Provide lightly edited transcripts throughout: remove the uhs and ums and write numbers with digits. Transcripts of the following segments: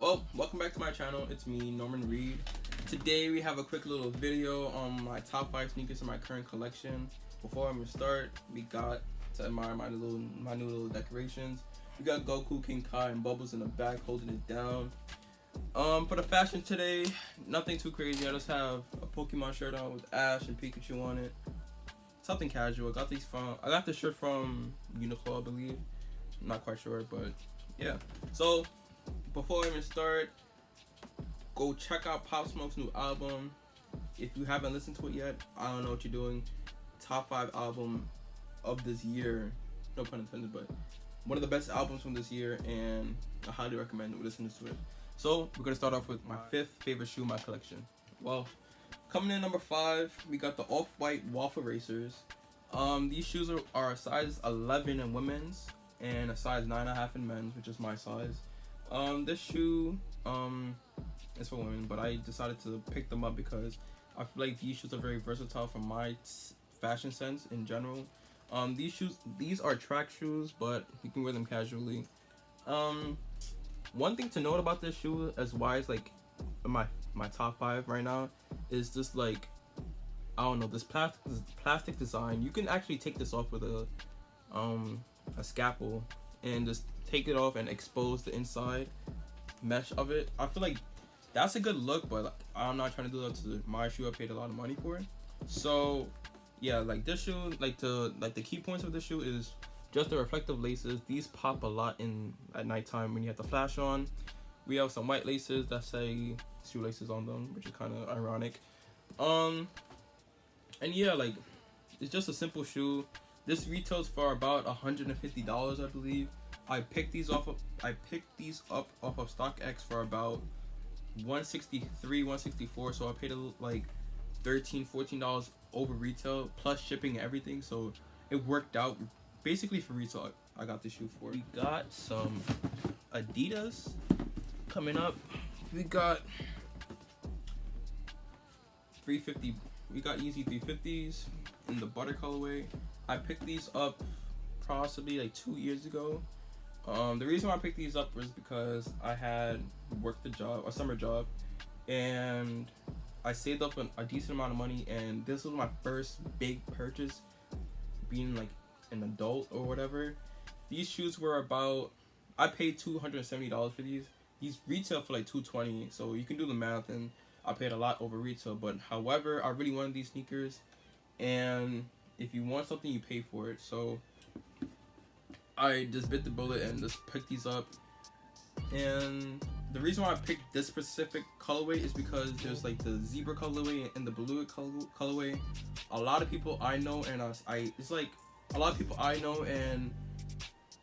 Well, welcome back to my channel. It's me, Norman Reed. Today we have a quick little video on my top 5 sneakers in my current collection. Before I'm gonna start, we got to admire my new little decorations. We got Goku, King Kai, and Bubbles in the back holding it down. For the fashion today, nothing too crazy. I just have a Pokemon shirt on with Ash and Pikachu on it. Something casual. I got this shirt from Uniqlo, I believe. I'm not quite sure, but yeah. So before I even start, go check out Pop Smoke's new album. If you haven't listened to it yet, I don't know what you're doing. Top 5 album of this year, no pun intended, but one of the best albums from this year, and I highly recommend listening to it. So we're gonna start off with my 5th favorite shoe in my collection. Well, coming in number 5, we got the OffWhite Waffle racers. These shoes are a size 11 in women's and a size 9.5 in men's, which is my size. This shoe is for women, but I decided to pick them up because I feel like these shoes are very versatile for my fashion sense in general. These are track shoes, but you can wear them casually. One thing to note about this shoe, as why it's like my top 5 right now, is just like, I don't know, this plastic design. You can actually take this off with a scalpel and just take it off and expose the inside mesh of it. I feel like that's a good look, but like, I'm not trying to do that to my shoe. I paid a lot of money for it. So yeah, like this shoe, like the key points of this shoe is just the reflective laces. These pop a lot at nighttime when you have the flash on. We have some white laces that say shoelaces on them, which is kind of ironic. And yeah, like, it's just a simple shoe. This retails for about $150, I believe. I picked these up off of StockX for about $163, $164. So I paid like $13-14 over retail plus shipping and everything. So it worked out basically for retail. I got this shoe for. We got some Adidas coming up. We got 350. We got Yeezy 350s in the butter colorway. I picked these up possibly like 2 years ago. The reason why I picked these up was because I had worked a summer job, and I saved up a decent amount of money, and this was my first big purchase, being like an adult or whatever. These shoes were I paid $270 for these. These retail for like $220, so you can do the math, and I paid a lot over retail. But however, I really wanted these sneakers, and if you want something, you pay for it. So I just bit the bullet and just picked these up. And the reason why I picked this specific colorway is because there's like the zebra colorway and the blue colorway. A lot of people I know, and it's like a lot of people I know and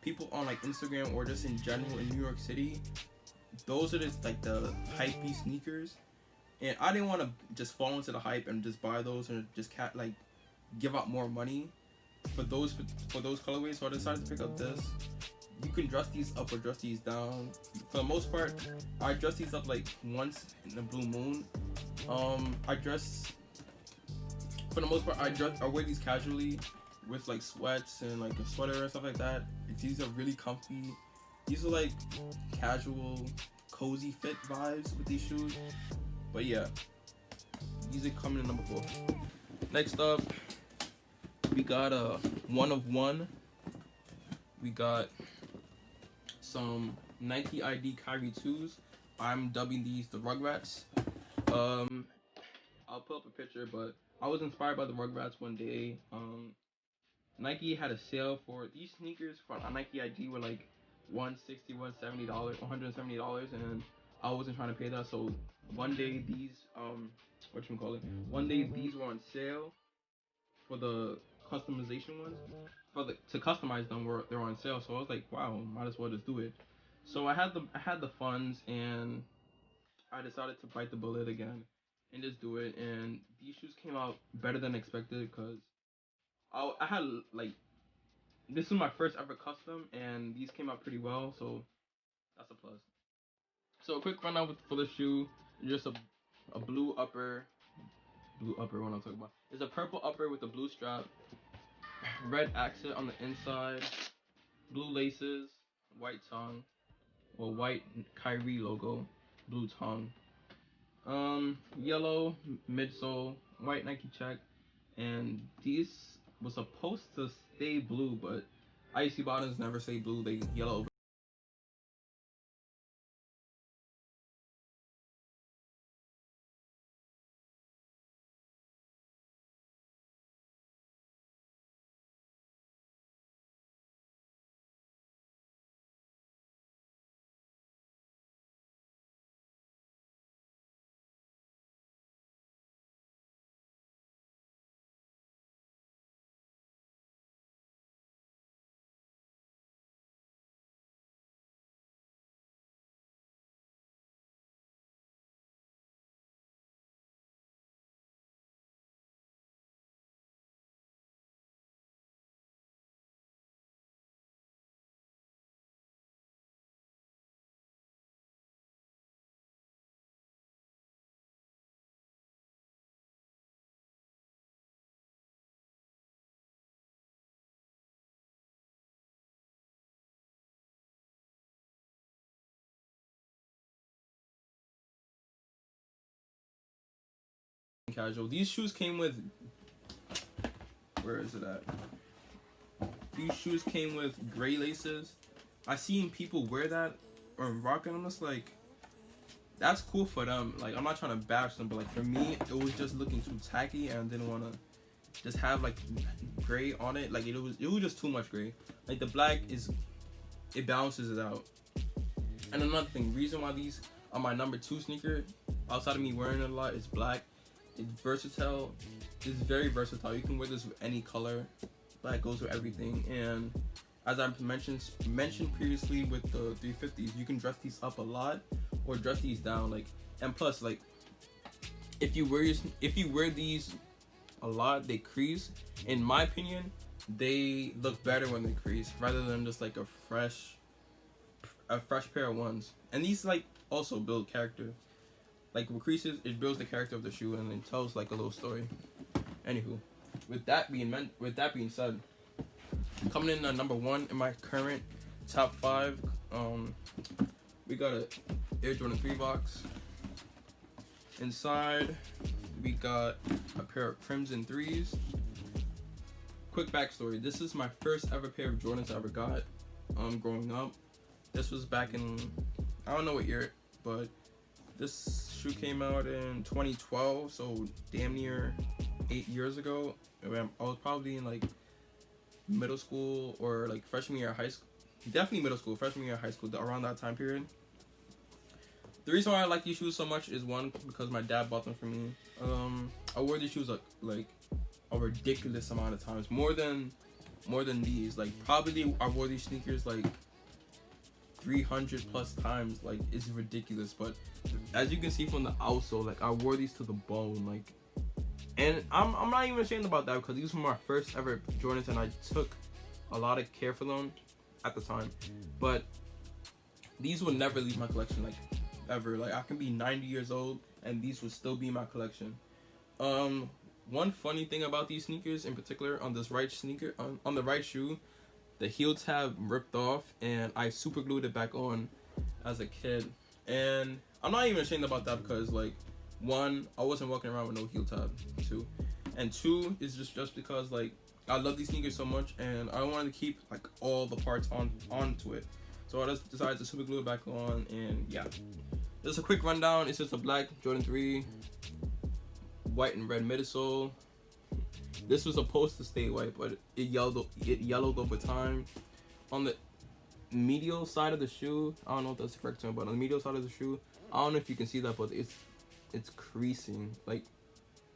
people on like Instagram or just in general in New York City, those are just like the hypey sneakers. And I didn't want to just fall into the hype and just buy those and just give out more money for those colorways. So I decided to pick up this. You can dress these up or dress these down. For the most part, I dress these up like once in a blue moon. For the most part, I wear these casually with like sweats and like a sweater and stuff like that. These are really comfy. These are like casual, cozy fit vibes with these shoes. But yeah, these are coming in number 4. Next up, we got a 1 of 1. We got some Nike ID Kyrie 2s. I'm dubbing these the Rugrats. I'll put up a picture, but I was inspired by the Rugrats one day. Nike had a sale for these sneakers on Nike ID were like $160, $170, $170, and I wasn't trying to pay that. So one day these one day these were on sale for the customization ones. To customize them, they're on sale. So I was like, wow, might as well just do it. So I had the funds, and I decided to bite the bullet again and just do it. And these shoes came out better than expected because I had like, this was my first ever custom, and these came out pretty well, so that's a plus. So a quick rundown for the shoe: just a blue upper. What I'm talking about. It's a purple upper with a blue strap, red accent on the inside, blue laces, white tongue, or white Kyrie logo, blue tongue. Yellow midsole, white Nike check, and these was supposed to stay blue, but icy bottoms never stay blue. They yellow. Casual. These shoes came with, where is it at? These shoes came with gray laces. I seen people wear that or rock it. I'm just like, that's cool for them. Like, I'm not trying to bash them, but like for me, it was just looking too tacky, and I didn't want to just have like gray on it. Like it was just too much gray. Like the black is, it balances it out. And another thing, reason why these are my number 2 sneaker, outside of me wearing it a lot, is black. It's versatile. It's very versatile. You can wear this with any color. Black goes with everything. And as I mentioned previously with the 350s, you can dress these up a lot or dress these down. Like, and plus, like, if you wear these a lot, they crease. In my opinion, they look better when they crease rather than just like a fresh pair of ones. And these like also build character. Like with creases, it builds the character of the shoe and it tells like a little story. Anywho, with that being said, coming in at number 1 in my current top 5, we got a Air Jordan 3 box. Inside, we got a pair of Crimson 3s. Quick backstory: this is my first ever pair of Jordans I ever got. Growing up, this was back in, I don't know what year, but this shoe came out in 2012, so damn near 8 years ago. I was probably in like middle school or like freshman year of high school. Definitely middle school, freshman year of high school, around that time period. The reason why I like these shoes so much is, one, because my dad bought them for me. I wore these shoes like a ridiculous amount of times, more than these. Like probably I wore these sneakers like 300 plus times. Like it's ridiculous. But as you can see from the outsole, like I wore these to the bone. Like, and I'm not even ashamed about that, because these were my first ever Jordans and I took a lot of care for them at the time. But these will never leave my collection, like ever. Like I can be 90 years old and these would still be in my collection. One funny thing about these sneakers in particular, on this right sneaker, on the right shoe, the heel tab ripped off and I super glued it back on as a kid. And I'm not even ashamed about that, because like, 1, I wasn't walking around with no heel tab, 2 is just because like I love these sneakers so much and I wanted to keep like all the parts onto it. So I just decided to super glue it back on, and yeah. Just a quick rundown. It's just a black Jordan 3, white and red midsole. This was supposed to stay white, but it yellowed over time. On the medial side of the shoe, I don't know if that's the correct term, but on the medial side of the shoe, I don't know if you can see that, but it's creasing. Like,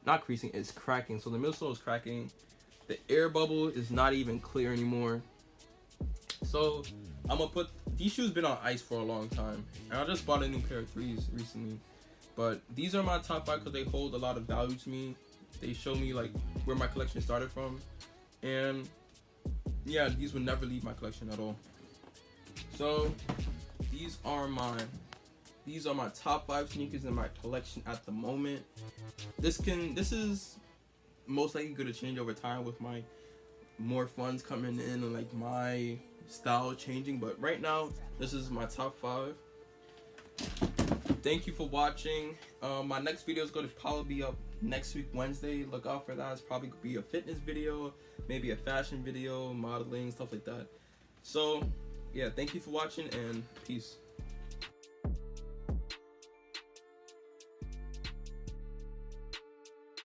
not creasing, it's cracking. So the midsole is cracking. The air bubble is not even clear anymore. So I'm gonna put these shoes been on ice for a long time, and I just bought a new pair of 3s recently. But these are my top 5 because they hold a lot of value to me. They show me like where my collection started from, and yeah, these would never leave my collection at all. So these are my top 5 sneakers in my collection at the moment. This is most likely going to change over time with my more funds coming in and like my style changing, but right now this is my top 5. Thank you for watching. My next video is going to probably be up next week, Wednesday. Look out for that. It's probably going to be a fitness video, maybe a fashion video, modeling, stuff like that. So yeah, thank you for watching, and peace.